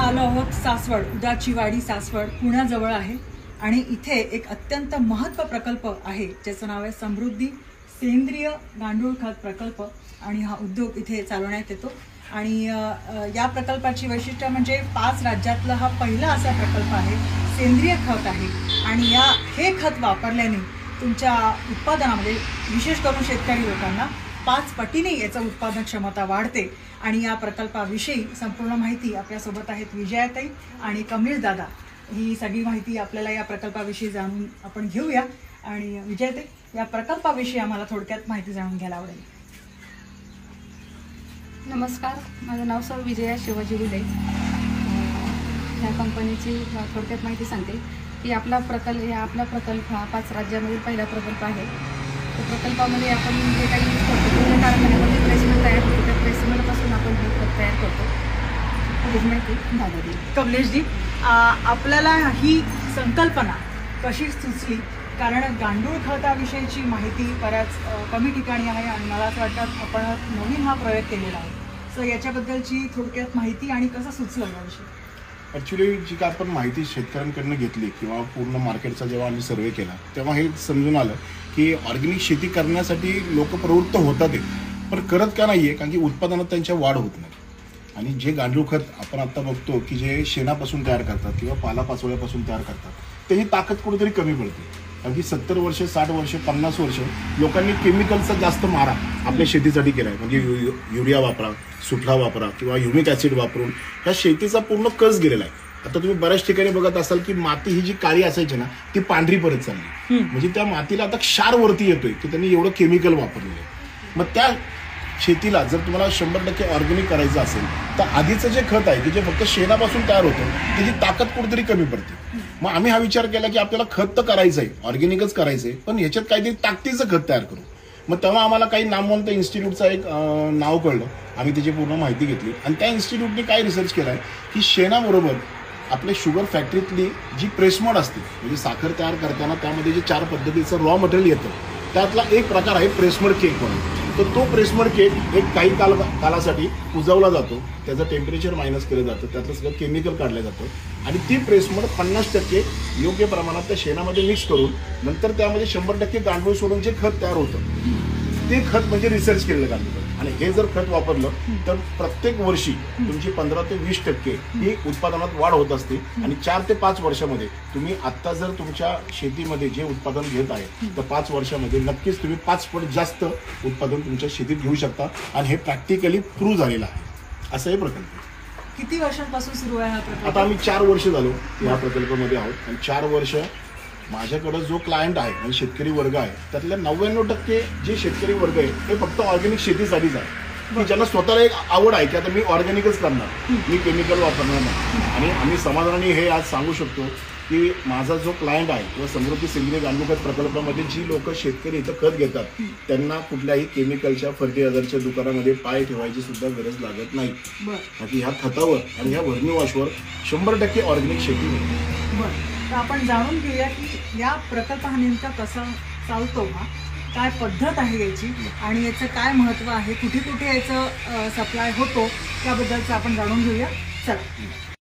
आलो आहोत सासवड, उदाची वाडी सासवड पुण्याजवळ आहे आणि इथे एक अत्यंत महत्त्व प्रकल्प आहे ज्याचं नाव आहे समृद्धी सेंद्रिय गांडूळ खत प्रकल्प आणि हा उद्योग इथे चालवण्यात येतो। आणि या प्रकल्पाची वैशिष्ट्य म्हणजे 5 राज्यातला हा पहिला असा प्रकल्प आहे, सेंद्रिय खत आहे आणि हे खत वापरल्याने तुमच्या उत्पादनामध्ये विशेष करून शेतकरी लोकांना 5 पटीने याचं उत्पादन क्षमता वाढते। आणि या प्रकल्पाविषयी संपूर्ण माहिती आपल्यासोबत आहेत विजयाताई आणि कमलेश दादा। ही सगळी माहिती आपल्याला या प्रकल्पाविषयी जाणून आपण घेऊया। आणि विजयाताई, या प्रकल्पाविषयी आम्हाला थोडक्यात माहिती जाणून घ्यायला आवडेल। नमस्कार, माझं नाव सौ विजया शिवाजी विले। ह्या कंपनीची थोडक्यात माहिती सांगते की आपला प्रकल्प हा 5 राज्यांमधील पहिला प्रकल्प आहे। त्या प्रकल्पामध्ये आपण जे काही यूज करतो त्या कारखान्यामध्ये प्लेसमेंट तयार होतो, त्या प्लेसमेंटपासून आपण हे खत तयार करतो। ही माहिती दादा देईल। कमलेशजी, आपल्याला ही संकल्पना कशी सुचली? कारण गांडूळ खताविषयीची माहिती बऱ्याच कमी ठिकाणी आहे आणि मला असं वाटतं आपण नवीन हा प्रयोग केलेला आहे, सो याच्याबद्दलची थोडक्यात माहिती आणि कसं सुचलं याविषयी? ॲक्च्युली जी काय आपण माहिती शेतकऱ्यांकडून घेतली किंवा पूर्ण मार्केटचा जेव्हा आम्ही सर्वे केला तेव्हा हे समजून आलं की ऑर्गॅनिक शेती करण्यासाठी लोक प्रवृत्त होतात पण करत का नाही आहे, कारण की उत्पादनात त्यांच्या वाढ होत नाही। आणि जे गांडूळ खत आपण आता बघतो की जे शेणापासून तयार करतात किंवा पालापाचोळ्यापासून तयार करतात त्याची ताकद कुठेतरी कमी पडते, कारण की 70 वर्ष 60 वर्ष 50 वर्ष लोकांनी केमिकलचा जास्त मारा आपल्या शेतीसाठी केला आहे। म्हणजे युरिया वापरा, सुफला वापरा किंवा ह्युमिक ॲसिड वापरून ह्या शेतीचा पूर्ण कस गेलेला आहे। आता तुम्ही बऱ्याच ठिकाणी बघत असाल की माती ही जी काळी असायची ना ती पांढरी परत चालली, म्हणजे त्या मातीला आता क्षार वरती येतोय की त्यांनी एवढं केमिकल वापरलेलं आहे। मग त्या शेतीला जर तुम्हाला 100% ऑर्गॅनिक करायचं असेल तर आधीचं जे खत आहे की जे फक्त शेणापासून तयार होतं त्याची ताकद कुठेतरी कमी पडते। मग आम्ही हा विचार केला की आपल्याला खत तर करायचं आहे, ऑर्गॅनिकच करायचं आहे, पण ह्याच्यात काहीतरी ताकदीचं खत तयार करू। मग तेव्हा आम्हाला काही नामवंत इन्स्टिट्यूटचा एक नाव कळलं, आम्ही त्याची पूर्ण माहिती घेतली आणि त्या इन्स्टिट्यूटने काय रिसर्च केला आहे की शेणाबरोबर आपल्या शुगर फॅक्टरीतली जी प्रेसमड असते, म्हणजे साखर तयार करताना त्यामध्ये जे 4 पद्धतीचं रॉ मटेरियल येतं त्यातला एक प्रकार आहे प्रेसमड केक म्हणून। तर तो प्रेसमड केक एक काही कालासाठी कुजवला जातो, त्याचं टेम्परेचर मायनस केलं जातं, त्यातलं सगळं केमिकल काढलं जातं आणि ती प्रेसमड 50% योग्य प्रमाणात त्या शेणामध्ये मिक्स करून नंतर त्यामध्ये 100% गांडूळ सोडून जे खत तयार होतं ते खत म्हणजे रिसर्च केलेलं गांडूळ। आणि हे जर खत वापरलं तर प्रत्येक वर्षी तुमची 15 ते 20% ही उत्पादनात वाढ होत असते आणि 4 ते 5 वर्षामध्ये तुम्ही आत्ता जर तुमच्या शेतीमध्ये जे उत्पादन घेत आहे तर 5 वर्षामध्ये नक्कीच तुम्ही 5 पट जास्त उत्पादन तुमच्या शेतीत घेऊ शकता आणि हे प्रॅक्टिकली प्रूव्ह झालेलं आहे। असं हे प्रकल्प किती वर्षांपासून सुरू आहे हा प्रकल्प? आता आम्ही 4 वर्ष झालो या प्रकल्पामध्ये आहोत आणि 4 वर्ष माझ्याकडे जो क्लायंट आहे म्हणजे शेतकरी वर्ग आहे त्यातल्या 99% जे शेतकरी वर्ग आहे ते फक्त ऑर्गॅनिक शेतीसाठीच आहे, की ज्यांना स्वतःला एक आवड आहे की आता मी ऑर्गॅनिकच करणार, मी केमिकल वापरणार नाही। आणि आम्ही समाधानाने हे आज सांगू शकतो की माझा जो क्लायंट आहे किंवा समृद्धी सेंद्रिय गांडूळ खत प्रकल्पामध्ये जी लोक शेतकरी इथं खत घेतात त्यांना कुठल्याही केमिकलच्या फर्टिलायझरच्या दुकानामध्ये पाय ठेवायची सुद्धा गरज लागत नाही, कारण ह्या खतावर आणि ह्या वर्मी वॉशवर 100% ऑर्गॅनिक शेती होते। बरं, तर आपण जाणून घेऊया की या प्रकल्प हा नेमका कसा चालतो, हा काय पद्धत आहे याची आणि याचं काय महत्त्व आहे, कुठे कुठे याचं सप्लाय होतो त्याबद्दलचं आपण जाणून घेऊया। चला।